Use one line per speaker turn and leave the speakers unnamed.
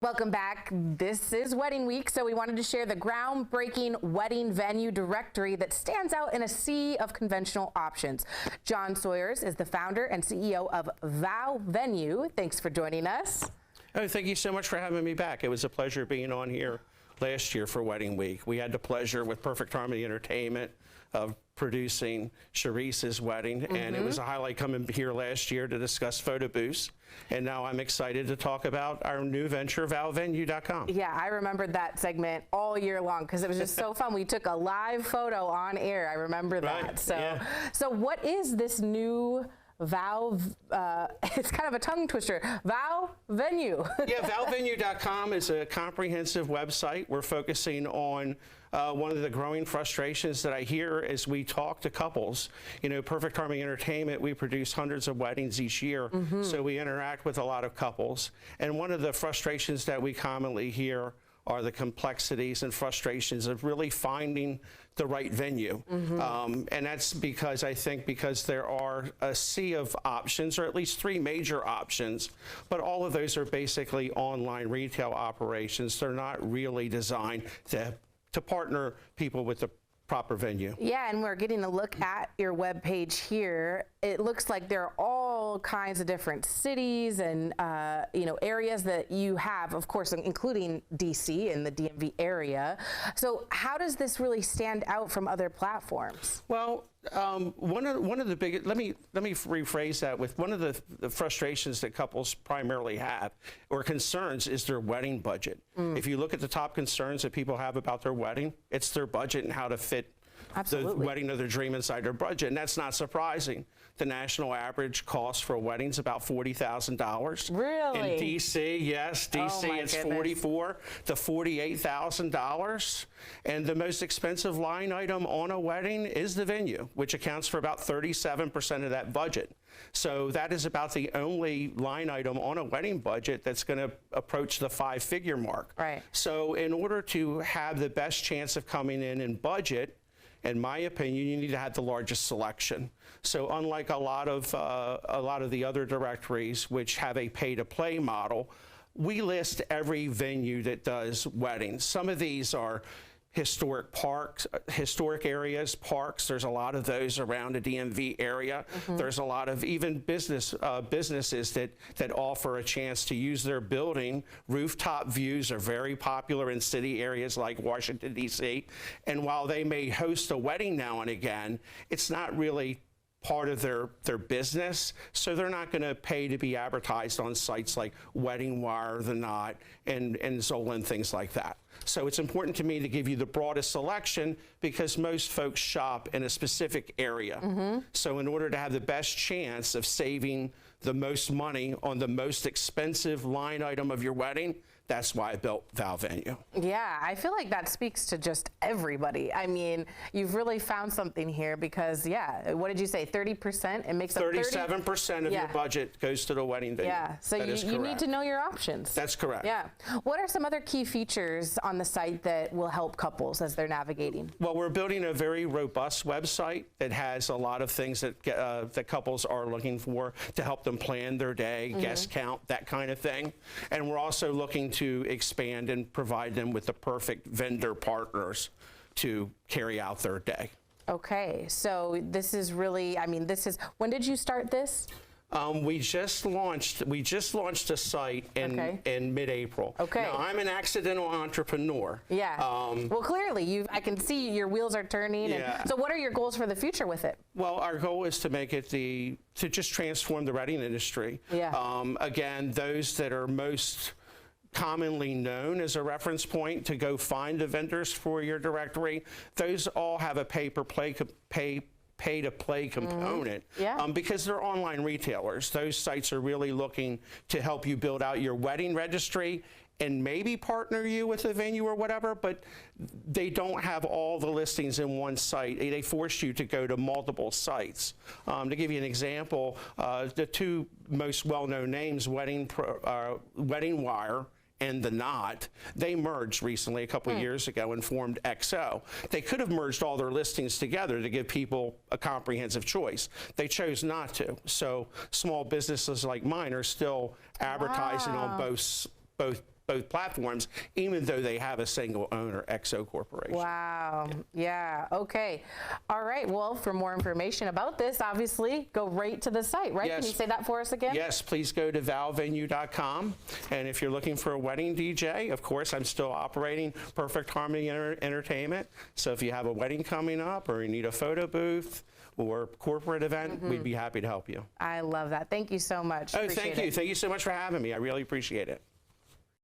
Welcome back. This is wedding week, so we wanted to share the groundbreaking wedding venue directory that stands out in a sea of conventional options. John Sawyers is the founder and CEO of Vow Venue. Thanks for joining us.
Oh, thank you so much for having me back. It was a pleasure being on here last year for Wedding Week. We had the pleasure with Perfect Harmony Entertainment of producing Sharice's wedding, and it was a highlight coming here last year to discuss photo booths. And now I'm excited to talk about our new venture, VowVenue.com.
Yeah, I remembered that segment all year long because it was just so fun. We took a live photo on air. I remember that.
Right.
So,
Yeah.
so what is this new Vow? It's kind of a tongue twister. Vow Venue.
Yeah, VowVenue.com is a comprehensive website. We're focusing on one of the growing frustrations that I hear as we talk to couples. You know, Perfect Harmony Entertainment, we produce hundreds of weddings each year, so we interact with a lot of couples. And one of the frustrations that we commonly hear are the complexities and frustrations of really finding the right venue. And that's because I think because there are a sea of options, or at least 3 major options, but all of those are basically online retail operations. They're not really designed to partner people with the proper venue.
Yeah, and we're getting a look at your webpage here. It looks like there are all kinds of different cities and you know, areas that you have, of course, including DC and the DMV area. So how does this really stand out from other platforms?
Well, one of the biggest, let me rephrase that with one of the frustrations that couples primarily have or concerns is their wedding budget. If you look at the top concerns that people have about their wedding, it's their budget and how to fit the wedding of their dream inside their budget. And that's not surprising. The national average cost for a wedding is about $40,000.
Really?
In DC, yes, DC it's $44,000 to $48,000. And the most expensive line item on a wedding is the venue, which accounts for about 37% of that budget. So that is about the only line item on a wedding budget that's going to approach the 5-figure mark.
Right.
So in order to have the best chance of coming in budget, in my opinion, you need to have the largest selection. So unlike a lot of the other directories which have a pay-to-play model, we list every venue that does weddings. Some of these are historic parks, historic areas, parks. There's a lot of those around the DMV area. There's a lot of even businesses that offer a chance to use their building. Rooftop views are very popular in city areas like Washington, D.C. And while they may host a wedding now and again, it's not really part of their business, so they're not going to pay to be advertised on sites like Wedding Wire, The Knot, and Zola and things like that. So it's important to me to give you the broadest selection because most folks shop in a specific area. So in order to have the best chance of saving the most money on the most expensive line item of your wedding, that's why I built Vow Venue.
Yeah, I feel like that speaks to just everybody. I mean, you've really found something here because, yeah, what did you say, 30%? It makes up
37% of your budget goes to the wedding venue.
Yeah, so you need to know your options.
That's correct.
Yeah. What are some other key features on the site that will help couples as they're navigating?
Well, we're building a very robust website that has a lot of things that that couples are looking for to help them plan their day, guest count, that kind of thing. And we're also looking to expand and provide them with the perfect vendor partners to carry out their day.
Okay, so this is really, I mean, this is, when did you start this?
We just launched a site in mid-April.
Okay.
Now, I'm an accidental entrepreneur.
Yeah. Well, clearly, I can see your wheels are turning.
Yeah.
And so what are your goals for the future with it?
Well, our goal is to make it to just transform the wedding industry.
Yeah.
Again, those that are most commonly known as a reference point to go find the vendors for your directory, those all have a pay-to-play component because they're online retailers. Those sites are really looking to help you build out your wedding registry and maybe partner you with a venue or whatever, but they don't have all the listings in one site. They force you to go to multiple sites. To give you an example, the 2 most well-known names, Wedding Wire and The Knot, they merged recently a couple of years ago and formed XO. They could have merged all their listings together to give people a comprehensive choice. They chose not to. So small businesses like mine are still advertising on both both platforms, even though they have a single owner, XO Corporation.
Wow. Yeah. Okay. All right. Well, for more information about this, obviously, go right to the site, right?
Yes.
Can you say that for us again?
Yes, please go to vowvenue.com. And if you're looking for a wedding DJ, of course, I'm still operating Perfect Harmony Entertainment. So if you have a wedding coming up or you need a photo booth or corporate event, we'd be happy to help you.
I love that. Thank you so much.
Oh,
Appreciate
thank you.
it.
Thank you so much for having me. I really appreciate it.